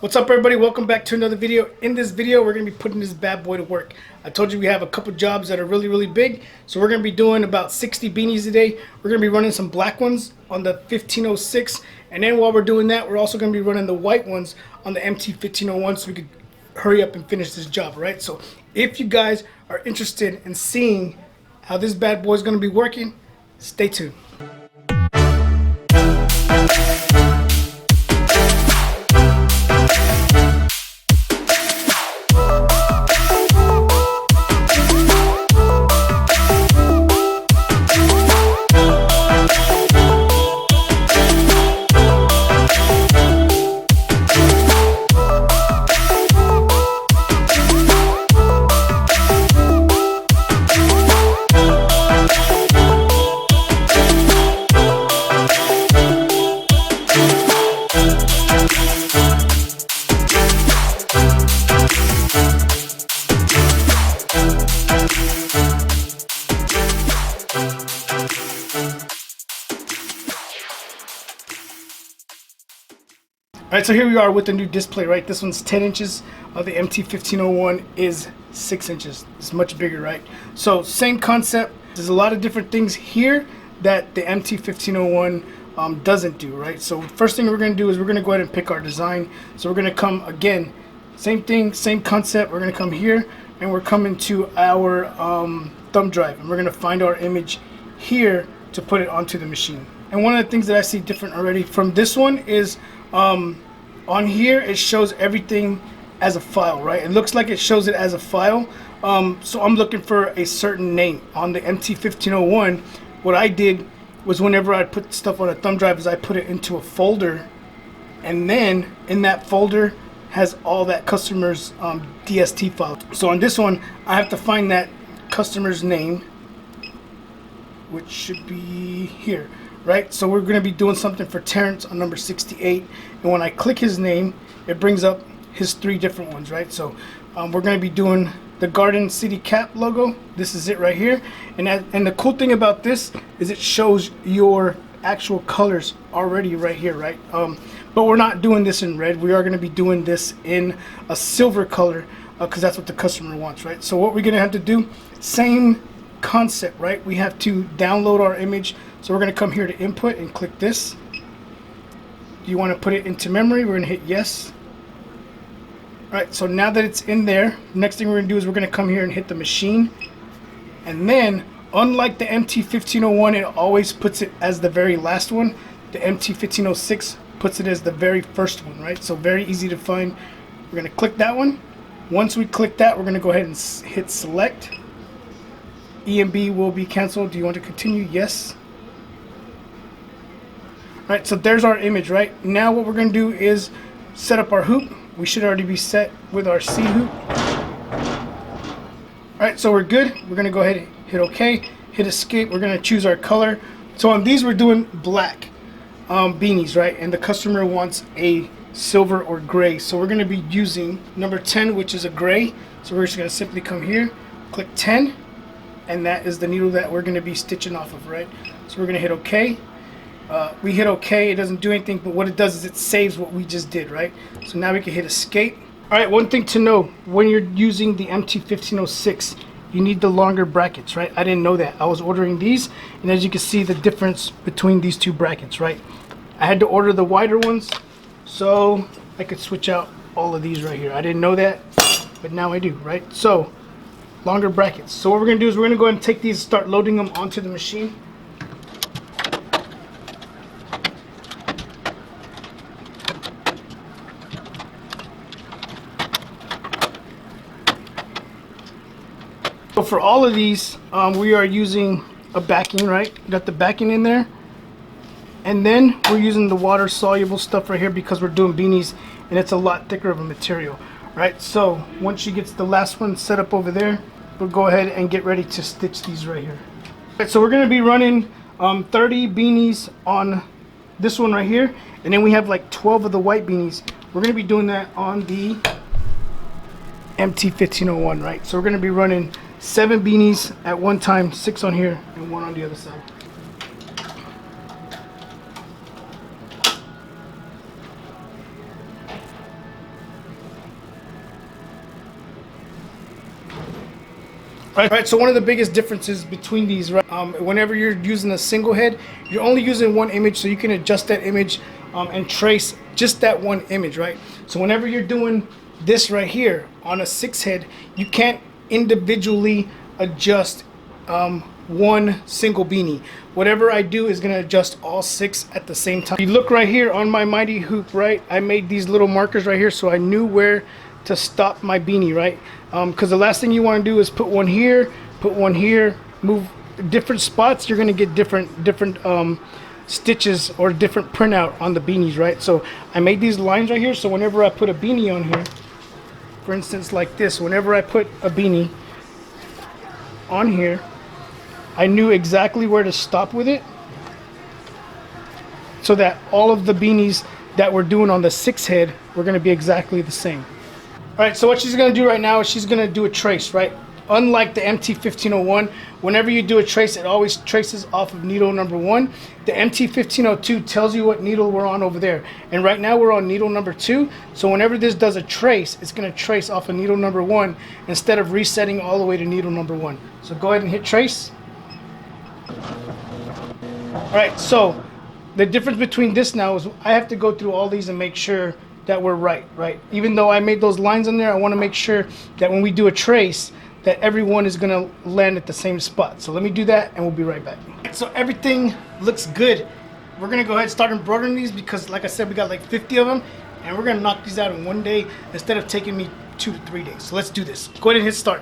What's up, everybody? Welcome back to another video. In this video, we're going to be putting this bad boy to work. I told you we have a couple jobs that are really big, so we're going to be doing about 60 beanies a day. We're going to be running some black ones on the 1506, and then while we're doing that, we're also going to be running the white ones on the Mt-1501 so we could hurry up and finish this job, right? So if you guys are interested in seeing how this bad boy is going to be working, stay tuned. Alright, so here we are with the new display, right? This one's 10 inches. The Mt-1501 is 6 inches. It's much bigger, right? So same concept. There's a lot of different things here that the Mt-1501 doesn't do, right? So first thing we're going to do is we're going to go ahead and pick our design. So we're going to come again, same thing, same concept. We're going to come here and we're coming to our thumb drive, and we're going to find our image here to put it onto the machine. And one of the things that I see different already from this one is on here it shows everything as a file, right? It looks like it shows it as a file. So I'm looking for a certain name. On the Mt-1501, what I did was whenever I put stuff on a thumb drive is I put it into a folder, and then in that folder has all that customer's DST file. So on this one I have to find that customer's name, which should be here, right? So we're going to be doing something for Terrence on number 68, and when I click his name it brings up his 3 different ones, right? So we're going to be doing the Garden City Cap logo. This is it right here, and the cool thing about this is it shows your actual colors already right here, right? But we're not doing this in red. We are going to be doing this in a silver color because that's what the customer wants, right? So what we're going to have to do, same concept, right? We have to download our image. So we're going to come here to input and click this. Do you want to put it into memory? We're going to hit yes. Alright, so now that it's in there, next thing we're going to do is we're going to come here and hit the machine. And then, unlike the Mt-1501, it always puts it as the very last one. The Mt-1506 puts it as the very first one, right? So very easy to find. We're going to click that one. Once we click that, we're going to go ahead and hit select. EMB will be canceled. Do you want to continue? Yes. Alright, so there's our image, right? Now what we're going to do is set up our hoop. We should already be set with our C hoop. Alright, so we're good. We're going to go ahead and hit OK, hit escape. We're going to choose our color. So on these we're doing black beanies, right? And the customer wants a silver or gray. So we're going to be using number 10, which is a gray. So we're just going to simply come here, click 10, and that is the needle that we're going to be stitching off of, right? So we're going to hit OK. We hit OK, it doesn't do anything, but what it does is it saves what we just did, right? So now we can hit escape. Alright, one thing to know, when you're using the Mt-1506, you need the longer brackets, right? I didn't know that. I was ordering these, and as you can see the difference between these 2 brackets, right? I had to order the wider ones so I could switch out all of these right here. I didn't know that, but now I do, right? So longer brackets. So what we're going to do is we're going to go ahead and take these and start loading them onto the machine. So for all of these, we are using a backing, right? Got the backing in there. And then we're using the water soluble stuff right here because we're doing beanies and it's a lot thicker of a material, right? So once she gets the last one set up over there, we'll go ahead and get ready to stitch these right here. Right, so we're going to be running 30 beanies on this one right here, and then we have like 12 of the white beanies. We're going to be doing that on the Mt-1501, right? So we're going to be running 7 beanies at one time, 6 on here and 1 on the other side. Right, so one of the biggest differences between these, right, whenever you're using a single head, you're only using one image, so you can adjust that image and trace just that one image, right? So whenever you're doing this right here on a 6 head, you can't individually adjust one single beanie. Whatever I do is going to adjust all 6 at the same time. You look right here on my Mighty Hoop, right? I made these little markers right here so I knew where to stop my beanie, right? Because the last thing you want to do is put one here, move different spots. You're going to get different stitches or different printout on the beanies, right? So I made these lines right here, so whenever I put a beanie on here, for instance like this, whenever I put a beanie on here, I knew exactly where to stop with it, so that all of the beanies that we're doing on the 6 head were going to be exactly the same. All right, so what she's going to do right now is she's going to do a trace, right? Unlike the MT-1501, whenever you do a trace, it always traces off of needle number 1. The MT-1502 tells you what needle we're on over there. And right now we're on needle number 2. So whenever this does a trace, it's going to trace off of needle number 1 instead of resetting all the way to needle number 1. So go ahead and hit trace. All right, so the difference between this now is I have to go through all these and make sure that we're right? Even though I made those lines in there, I want to make sure that when we do a trace, that everyone is going to land at the same spot. So let me do that and we'll be right back. So everything looks good. We're going to go ahead and start embroidering these because, like I said, we got like 50 of them, and we're going to knock these out in one day instead of taking me 2 to 3 days. So let's do this. Go ahead and hit start.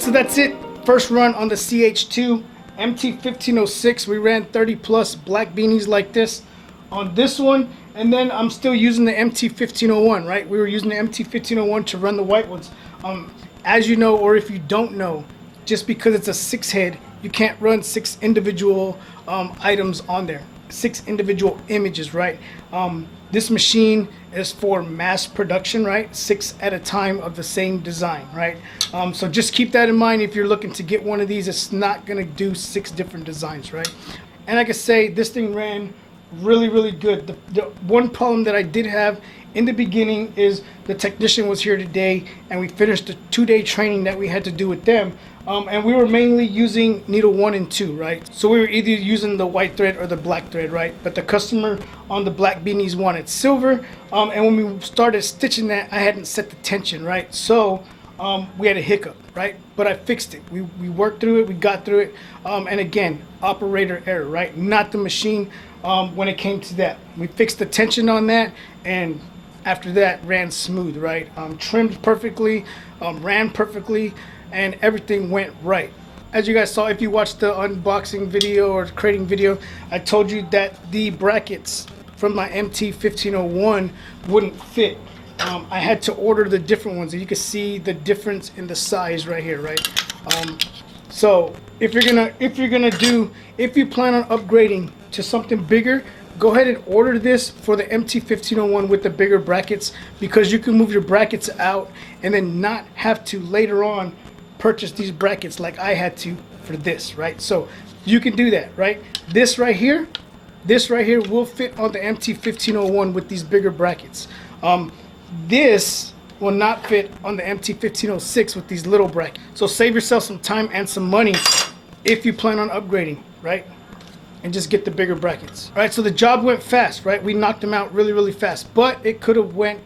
so that's it. First run on the CH2 MT-1506. We ran 30 plus black beanies like this on this one, and then I'm still using the MT-1501, right? We were using the MT-1501 to run the white ones. As you know, or if you don't know, just because it's a 6 head, you can't run 6 individual items on there, 6 individual images, right? This machine is for mass production, right? 6 at a time of the same design, right? So just keep that in mind if you're looking to get one of these. It's not gonna do 6 different designs, right? And like I say, this thing ran really good. The one problem that I did have in the beginning is the technician was here today, and we finished the 2-day training that we had to do with them. And we were mainly using needle 1 and 2, right? So we were either using the white thread or the black thread, right? But the customer on the black beanies wanted silver. And when we started stitching that, I hadn't set the tension, right? So we had a hiccup, right? But I fixed it. We worked through it, we got through it. And again, operator error, right? Not the machine when it came to that. We fixed the tension on that, and after that ran smooth, right? Trimmed perfectly, ran perfectly, and everything went right. As you guys saw, if you watched the unboxing video or crating video, I told you that the brackets from my MT-1501 wouldn't fit. I had to order the different ones, and you can see the difference in the size right here, right? So if you plan on upgrading to something bigger, go ahead and order this for the MT-1501 with the bigger brackets, because you can move your brackets out and then not have to later on purchase these brackets like I had to for this, right? So you can do that, right? This right here will fit on the MT-1501 with these bigger brackets. This will not fit on the MT-1506 with these little brackets. So save yourself some time and some money if you plan on upgrading, right? And just get the bigger brackets. All right, so the job went fast, right? We knocked them out really fast, but it could have went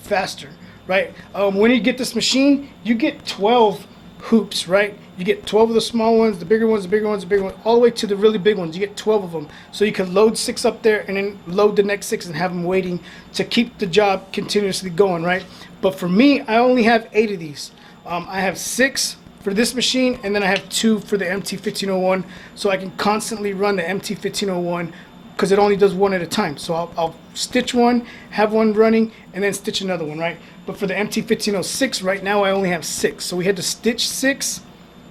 faster, right? When you get this machine, you get 12 hoops, right? You get 12 of the small ones, the bigger ones, the bigger ones, the bigger ones, all the way to the really big ones. You get 12 of them. So you can load 6 up there and then load the next 6 and have them waiting to keep the job continuously going, right? But for me, I only have 8 of these. I have 6 for this machine, and then I have 2 for the MT-1501, so I can constantly run the MT-1501 because it only does one at a time. So I'll stitch one, have one running, and then stitch another one, right? But for the MT-1506, right now I only have 6. So we had to stitch 6,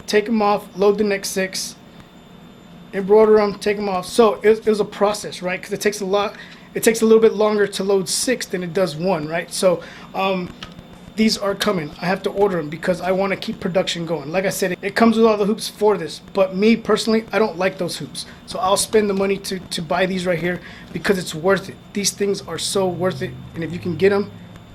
take them off, load the next 6, embroider them, take them off. So it was a process, right? Because it takes a little bit longer to load 6 than it does 1, right? So these are coming. I have to order them because I want to keep production going. Like I said, it comes with all the hoops for this, but me personally, I don't like those hoops. So I'll spend the money to buy these right here because it's worth it. These things are so worth it, and if you can get them,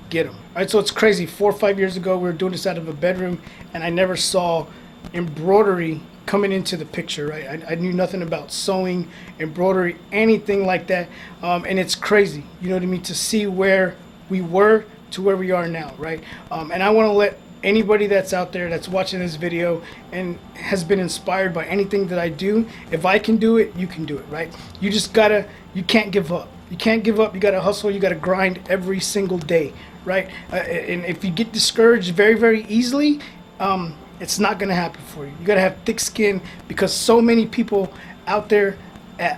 get them. All right, so it's crazy. 4 or 5 years ago, we were doing this out of a bedroom, and I never saw embroidery coming into the picture, right? I knew nothing about sewing, embroidery, anything like that, and it's crazy, you know what I mean, to see where we were to where we are now, right? And I want to let anybody that's out there that's watching this video and has been inspired by anything that I do, if I can do it, you can do it, right? You can't give up. You can't give up. You got to hustle. You got to grind every single day, right? And if you get discouraged very easily, it's not going to happen for you. You got to have thick skin, because so many people out there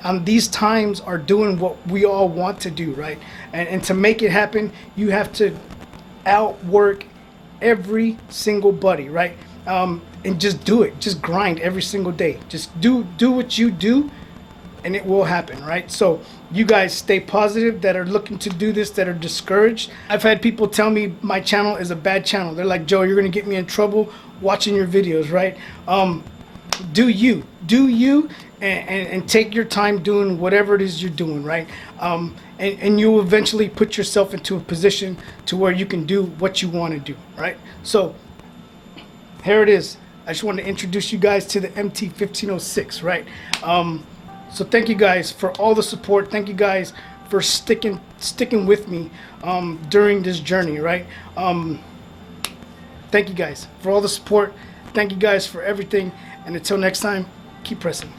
on these times are doing what we all want to do, right? And to make it happen, you have to outwork every single buddy, right? And just do it. Just grind every single day. Just do what you do, and it will happen, right? So you guys stay positive that are looking to do this, that are discouraged. I've had people tell me my channel is a bad channel. They're like, Joe, you're gonna get me in trouble watching your videos, right? Do you and take your time doing whatever it is you're doing, right? And you will eventually put yourself into a position to where you can do what you want to do, right? So here it is. I just wanted to introduce you guys to the MT-1506, right? So thank you guys for all the support. Thank you guys for sticking with me during this journey, right? Thank you guys for all the support. Thank you guys for everything. And until next time, keep pressing.